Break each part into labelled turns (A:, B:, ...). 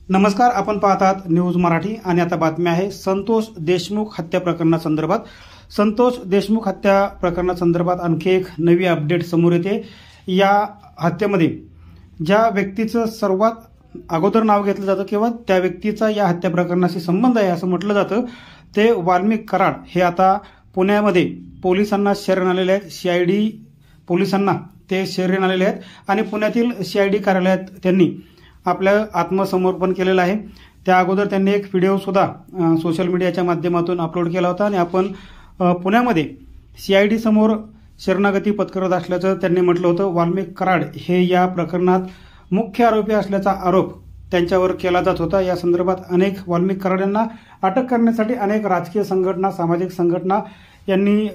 A: नमस्कार, आपण पाहतात न्यूज मराठी आणि आता बातमी आहे संतोष देशमुख हत्या प्रकरणासंदर्भात। संतोष देशमुख हत्या प्रकरणासंदर्भात आणखी एक नवी अपडेट समोर येते। या हत्येमध्ये ज्या व्यक्तीचं सर्वात अगोदर नाव घेतलं जातं किंवा त्या व्यक्तीचा या हत्या प्रकरणाशी संबंध आहे असं म्हटलं जातं ते वाल्मिक कराड हे आता पुण्यामध्ये पोलिसांना शरण आलेले आहेत। सीआयडी पोलिसांना ते शरण आलेले आहेत आणि पुण्यातील सीआयडी कार्यालयात त्यांनी आपलं आत्मसमर्पण केलेलं आहे। त्या अगोदर त्यांनी एक व्हिडिओ सुद्धा सोशल मीडियाच्या माध्यमातून अपलोड केला होता आणि आपण पुण्यामध्ये सीआयडी समोर शरणागती पत्करत असल्याचं त्यांनी म्हटलं होतं। वाल्मिक कराड हे या प्रकरणात मुख्य आरोपी असल्याचा आरोप त्यांच्यावर केला जात होता। या संदर्भात अनेक वाल्मिक कराड यांना अटक करण्यासाठी अनेक राजकीय संघटना, सामाजिक संघटना यांनी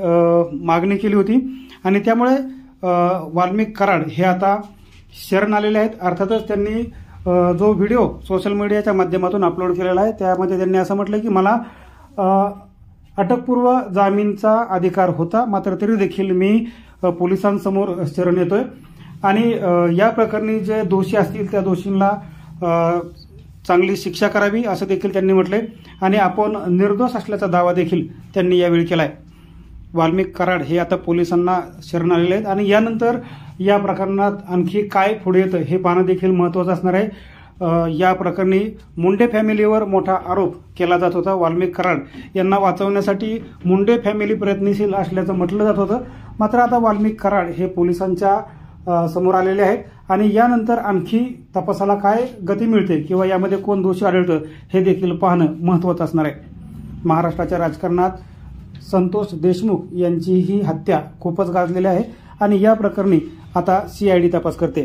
A: मागणी केली होती आणि त्यामुळे वाल्मिक कराड हे आता शरण आलेले आहेत। अर्थातच त्यांनी जो व्हिडिओ सोशल मीडियाच्या माध्यमातून अपलोड केलेला आहे त्यामध्ये त्यांनी असं म्हटलं की मला अटकपूर्व जामीनचा अधिकार होता, मात्र तरी देखील मी पोलिसांसमोर शरण येतोय आणि या प्रकरणी जे दोषी असतील त्या दोषींना चांगली शिक्षा करावी असं देखील त्यांनी म्हटले आणि आपण निर्दोष असल्याचा दावा देखील त्यांनी यावेळी केलाय। वाल्मिक कराड हे आता पोलिसांना शरण आलेले आहेत आणि यानंतर या प्रकरणात आणखी काय पुढे येतं हे पाहणं देखील महत्त्वाचं असणार आहे। या प्रकरणी मुंडे फॅमिलीवर मोठा आरोप केला जात होता। वाल्मिक कराड यांना वाचवण्यासाठी मुंडे फॅमिली प्रयत्नशील असल्याचं म्हटलं जात होतं, मात्र आता वाल्मिक कराड हे पोलिसांच्या समोर आलेले आहेत आणि यानंतर आणखी तपासाला काय गती मिळते किंवा यामध्ये कोण दोषी आढळतं हे देखील पाहणं महत्त्वाचं असणार आहे। महाराष्ट्राच्या राजकारणात संतोष देशमुख यांची ही हत्या खूपच गाजलेली आहे आणि या प्रकरणी आता सीआयडी तपास करते।